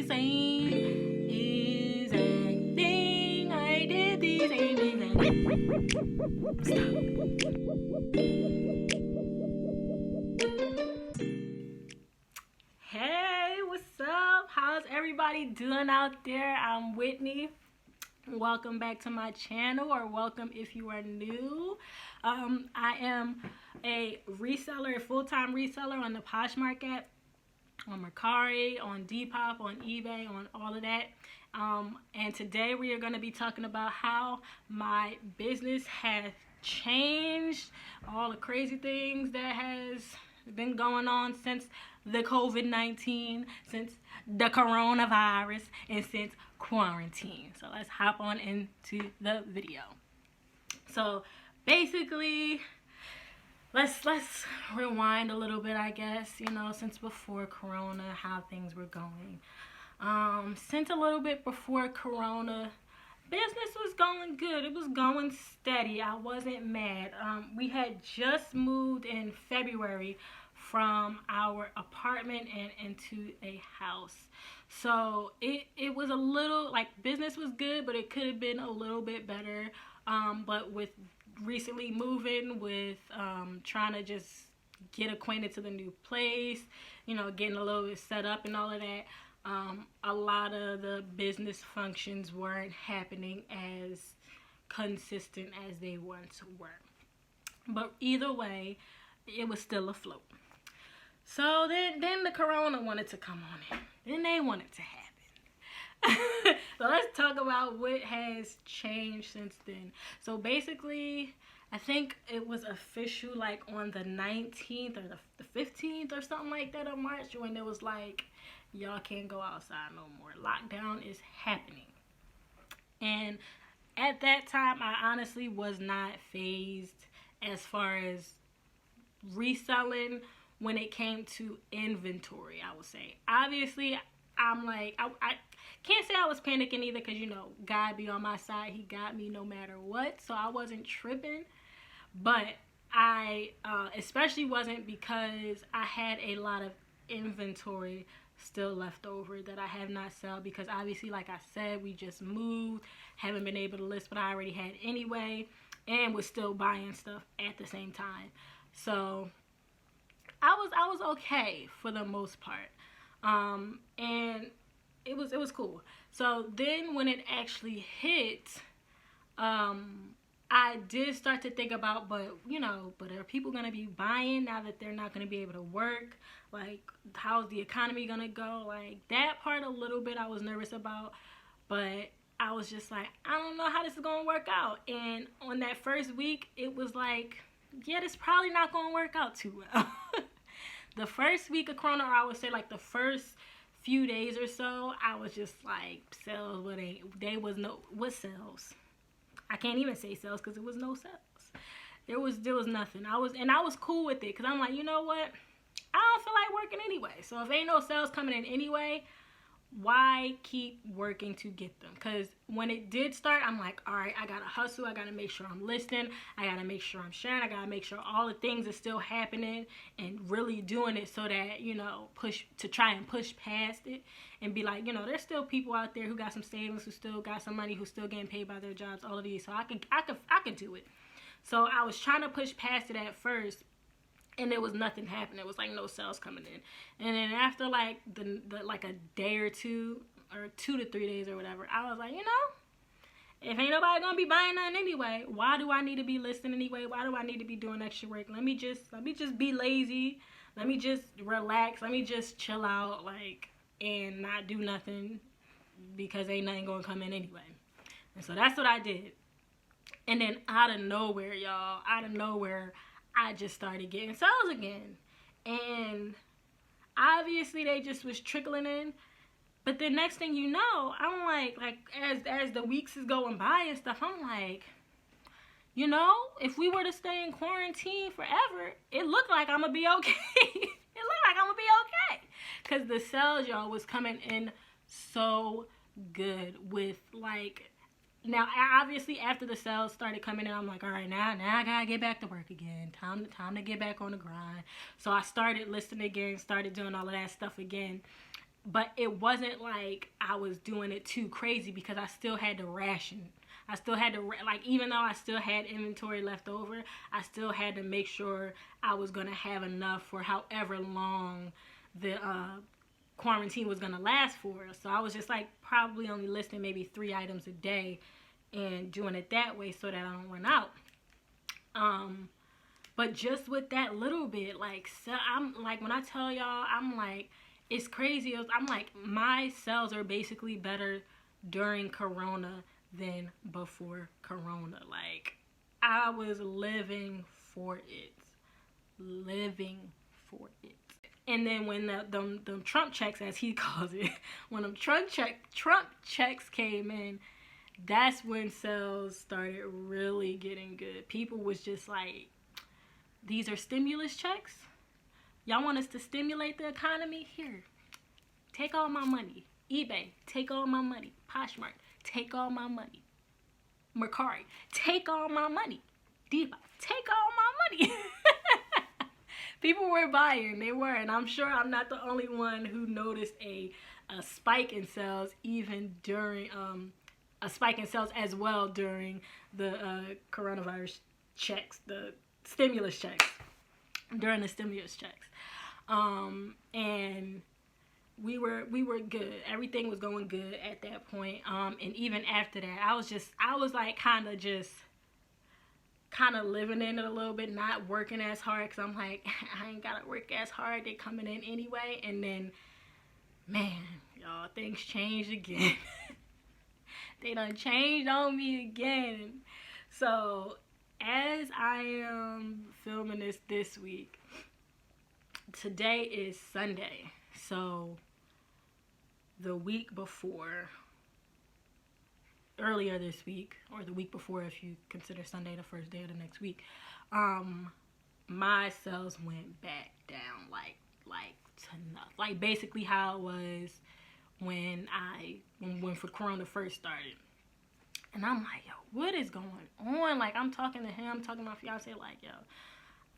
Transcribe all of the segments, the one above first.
same exact thing. I did the same exact thing. Stop. Hey, what's up? How's everybody doing out there? I'm Whitney. Welcome back to my channel, or welcome if you are new. I am a reseller, a full-time reseller on the Poshmark app, on Mercari, on Depop, on eBay, on all of that. And today we are going to be talking about how my business has changed, all the crazy things that has been going on since the COVID-19, since the coronavirus, and since quarantine. So let's hop on into the video. So basically, let's rewind a little bit, I guess, since before corona, how things were going. Since a little bit before corona, business was going good. It was going steady. I wasn't mad. We had just moved in February from our apartment and into a house. So it was a little, like, business was good, but it could have been a little bit better. But with recently moving, with trying to just get acquainted to the new place, getting a little bit set up and all of that, a lot of the business functions weren't happening as consistent as they once were. But either way, it was still afloat. So then the corona wanted to come on in. Then they wanted to happen. So let's talk about what has changed since then. So basically, I think it was official like on the 19th or the 15th or something like that of March, when it was like, y'all can't go outside no more. Lockdown is happening. And at that time, I honestly was not fazed as far as reselling when it came to inventory, I would say. Obviously, I'm like, I can't say I was panicking either, because, God be on my side. He got me no matter what. So I wasn't tripping. But I especially wasn't, because I had a lot of inventory still left over that I have not sold, because obviously, like I said, we just moved, haven't been able to list what I already had anyway, and was still buying stuff at the same time. So I was okay for the most part, and it was cool. So then when it actually hit, I did start to think about, but are people gonna be buying now that they're not gonna be able to work? Like, how's the economy gonna go? Like, that part a little bit I was nervous about, but I was just like, I don't know how this is gonna work out. And on that first week, it was like, yeah, this probably not gonna work out too well. The first week of Corona, or I would say like the first few days or so, I was just like, sales, what sales? I can't even say sales, because it was no sales. There was nothing. I was cool with it, because I'm like, you know what? I don't feel like working anyway. So if ain't no sales coming in anyway, why keep working to get them? Because when it did start, I'm like, all right, I gotta hustle. I gotta make sure I'm listing. I gotta make sure I'm sharing. I gotta make sure all the things are still happening, and really doing it so that, try and push past it, and be like, there's still people out there who got some savings, who still got some money, who still getting paid by their jobs, all of these. So I could do it. So I was trying to push past it at first, and there was nothing happening. It was like no sales coming in. And then after like like a day or two, or 2 to 3 days or whatever, I was like, if ain't nobody gonna be buying nothing anyway, why do I need to be listing anyway? Why do I need to be doing extra work? Let me just be lazy. Let me just relax. Let me just chill out, and not do nothing, because ain't nothing gonna come in anyway. And so that's what I did. And then out of nowhere, I just started getting sales again. And obviously they just was trickling in. But the next thing you know, I'm like as the weeks is going by and stuff, I'm like, if we were to stay in quarantine forever, it looked like I'm gonna be okay. It looked like I'm gonna be okay. Because the sales, y'all, was coming in so good with now, obviously, after the sales started coming in, I'm like, all right, now I gotta get back to work again. Time to get back on the grind. So I started listing again, started doing all of that stuff again. but it wasn't like I was doing it too crazy because I still had to ration. I still had to, like, even though I still had inventory left over, I still had to make sure I was going to have enough for however long the quarantine was going to last for. So I was just like probably only listing maybe 3 items a day and doing it that way so that I don't run out. But just with that little bit, like, so I'm like, when I tell y'all, I'm like, it's crazy. I'm like, my sales are basically better during Corona than before Corona. Like, I was living for it. And then when the Trump checks, as he calls it, when them Trump checks came in, that's when sales started really getting good. People was just like, these are stimulus checks? Y'all want us to stimulate the economy? Here, take all my money. eBay, take all my money. Poshmark, take all my money. Mercari, take all my money. Depop, take all my money. People were buying, they were, and I'm sure I'm not the only one who noticed a spike in sales even during, a spike in sales as well during the coronavirus checks, the stimulus checks, during the stimulus checks. And we were good. Everything was going good at that point. And even after that, I was like kind of living in it a little bit, not working as hard, because I'm like, I ain't gotta work as hard, they coming in anyway. And then, man, y'all, things changed again. They done changed on me again. So as I am filming this week, today is Sunday. So the week before, earlier this week, or the week before if you consider Sunday the first day of the next week, my sales went back down like to nothing. Like basically how it was when Corona first started. And I'm like, yo, what is going on? Like, I'm talking to him, talking to my fiance, like, yo,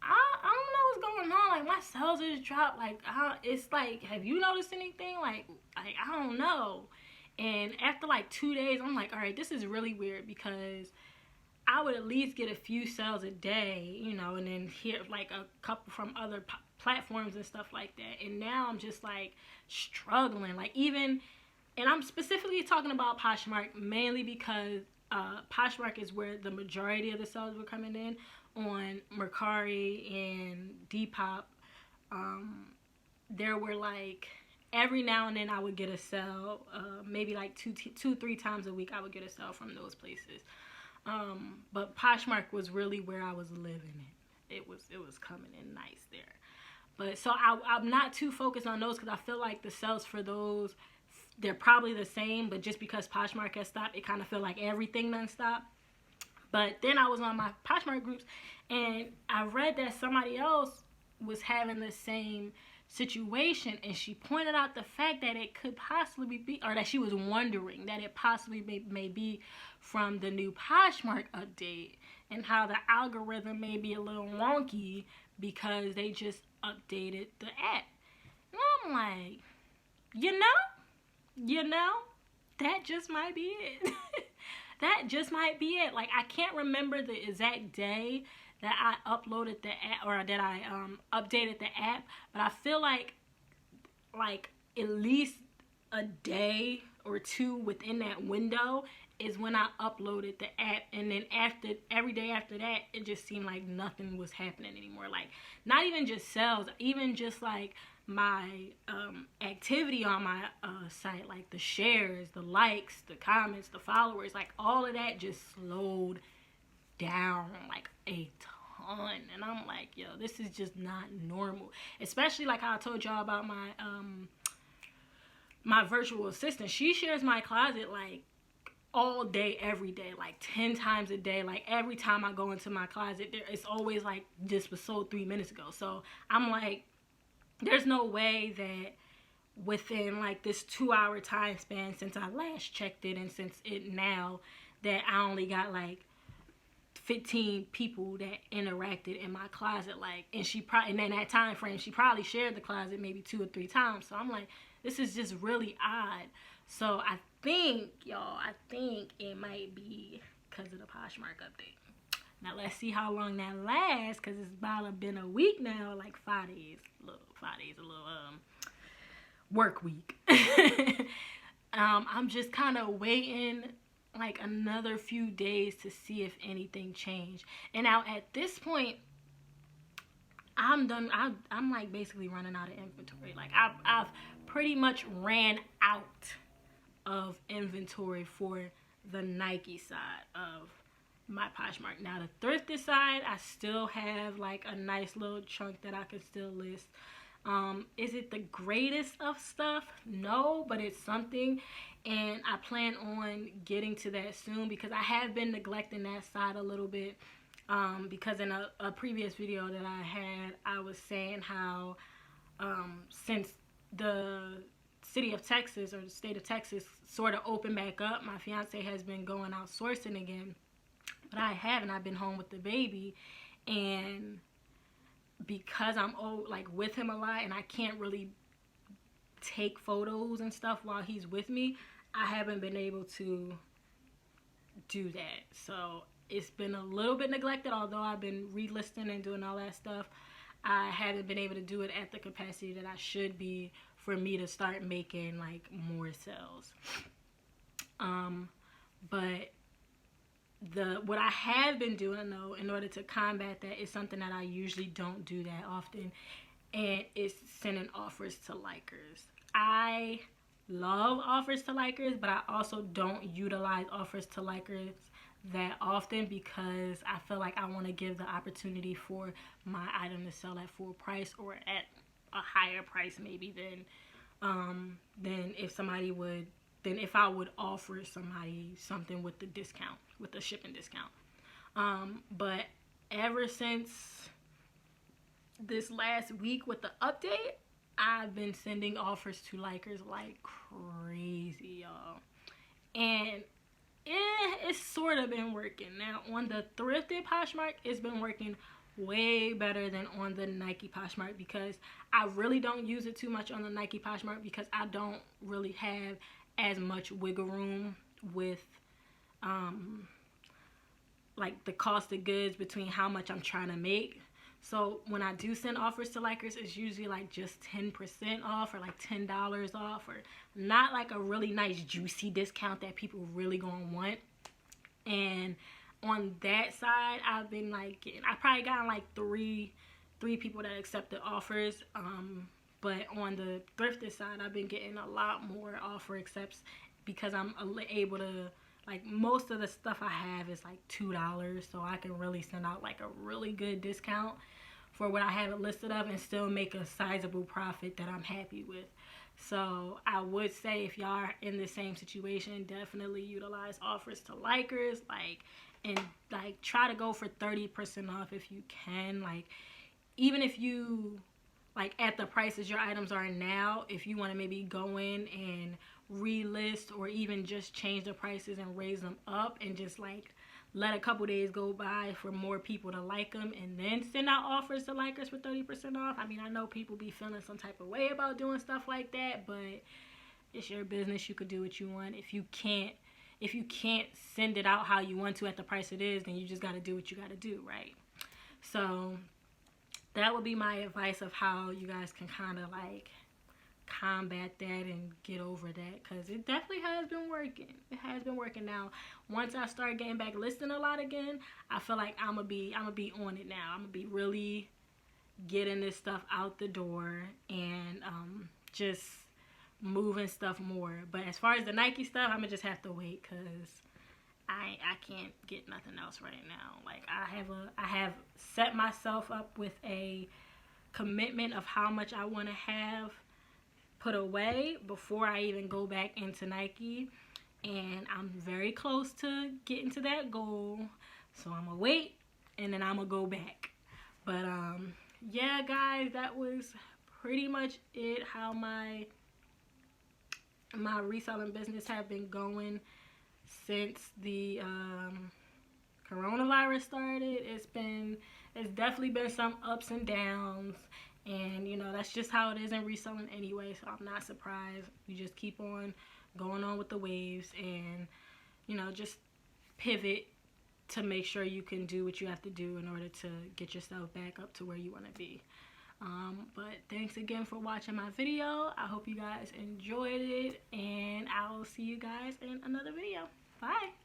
I don't know what's going on. Like, my sales just dropped. Like, it's like, have you noticed anything? Like I don't know. And after like 2 days, I'm like, all right, this is really weird, because I would at least get a few sales a day, you know, and then hear like a couple from other platforms and stuff like that. And now I'm just like struggling. Like, even, and I'm specifically talking about Poshmark mainly because Poshmark is where the majority of the sales were coming in. On Mercari and Depop, there were like, every now and then I would get a sale, maybe like 2-3 times a week I would get a sale from those places. But Poshmark was really where I was living it. It was coming in nice there. But so I'm not too focused on those, because I feel like the sales for those, they're probably the same, but just because Poshmark has stopped, it kind of feel like everything done stopped. But then I was on my Poshmark groups, and I read that somebody else was having the same situation, and she pointed out the fact that it could possibly be, or that she was wondering that it possibly may be from the new Poshmark update, and how the algorithm may be a little wonky because they just updated the app. And I'm like, you know, that just might be it. That just might be it. Like, I can't remember the exact day that I uploaded the app, or that I updated the app, but I feel like at least a day or two within that window is when I uploaded the app. And then every day after that, it just seemed like nothing was happening anymore. Like, not even just sales, even just like my activity on my site, like the shares, the likes, the comments, the followers, like all of that just slowed down like a ton. And I'm like, yo, this is just not normal. Especially like how I told y'all about my my virtual assistant. She shares my closet like all day, every day, like 10 times a day. Like, every time I go into my closet, it's always like, this was sold 3 minutes ago. So I'm like, there's no way that within like this 2-hour time span since I last checked it, and since it now, that I only got like 15 people that interacted in my closet. Like, and in that time frame, she probably shared the closet maybe 2 or 3 times. So I'm like, This is just really odd. So I think, y'all, it might be because of the Poshmark update. Now let's see how long that lasts, because it's about been a week now, like 5 days. A little work week. I'm just kind of waiting like another few days to see if anything changed. And now at this point, I'm done. I'm like basically running out of inventory. Like I've pretty much ran out of inventory for the Nike side of my Poshmark. Now the thrifted side, I still have like a nice little chunk that I can still list. Is it the greatest of stuff? No, but it's something, and I plan on getting to that soon, because I have been neglecting that side a little bit. Because in a previous video that I had, I was saying how since the city of Texas, or the state of Texas, sort of opened back up, my fiance has been going out sourcing again, but I haven't. I've been home with the baby, and because I'm with him a lot, and I can't really take photos and stuff while he's with me, I haven't been able to do that. So it's been a little bit neglected, although I've been relisting and doing all that stuff. I haven't been able to do it at the capacity that I should be for me to start making like more sales. But what I have been doing though, in order to combat that, is something that I usually don't do that often, and it's sending offers to likers. I love offers to likers, but I also don't utilize offers to likers that often, because I feel like I want to give the opportunity for my item to sell at full price, or at a higher price maybe than if I would offer somebody something with the discount, with the shipping discount. But ever since this last week with the update, I've been sending offers to likers like crazy, y'all. And it's sort of been working. Now, on the thrifted Poshmark, it's been working way better than on the Nike Poshmark, because I really don't use it too much on the Nike Poshmark, because I don't really have as much wiggle room with like the cost of goods between how much I'm trying to make. So when I do send offers to likers, it's usually like just 10% off, or like $10 off, or not like a really nice juicy discount that people really gonna want. And on that side, I've been like I probably gotten like three people that accepted offers. But on the thrifted side, I've been getting a lot more offer accepts, because I'm able to, like, most of the stuff I have is like $2, so I can really send out like a really good discount for what I have it listed of, and still make a sizable profit that I'm happy with. So I would say, if y'all are in the same situation, definitely utilize offers to likers, and try to go for 30% off if you can. Like, even if you, like, at the prices your items are now, if you want to maybe go in and relist, or even just change the prices and raise them up, and just like let a couple days go by for more people to like them, and then send out offers to likers for 30% off. I mean, I know people be feeling some type of way about doing stuff like that, but it's your business. You could do what you want. If you can't send it out how you want to at the price it is, then you just got to do what you got to do, right? So that would be my advice of how you guys can kind of like combat that and get over that, because it definitely has been working. It has been working. Now, once I start getting back listing a lot again, I feel like I'm gonna be on it now. I'm gonna be really getting this stuff out the door, and just moving stuff more. But as far as the Nike stuff, I'm gonna just have to wait, because I can't get nothing else right now. Like, I have set myself up with a commitment of how much I want to have put away before I even go back into Nike, and I'm very close to getting to that goal. So I'm gonna wait, and then I'm gonna go back. But yeah, guys, that was pretty much it. How my reselling business have been going since the coronavirus started. It's definitely been some ups and downs, And you know, that's just how it is in reselling anyway, so I'm not surprised. You just keep on going on with the waves, and you know, just pivot to make sure you can do what you have to do in order to get yourself back up to where you want to be. But thanks again for watching my video. I hope you guys enjoyed it, and I will see you guys in another video. Bye.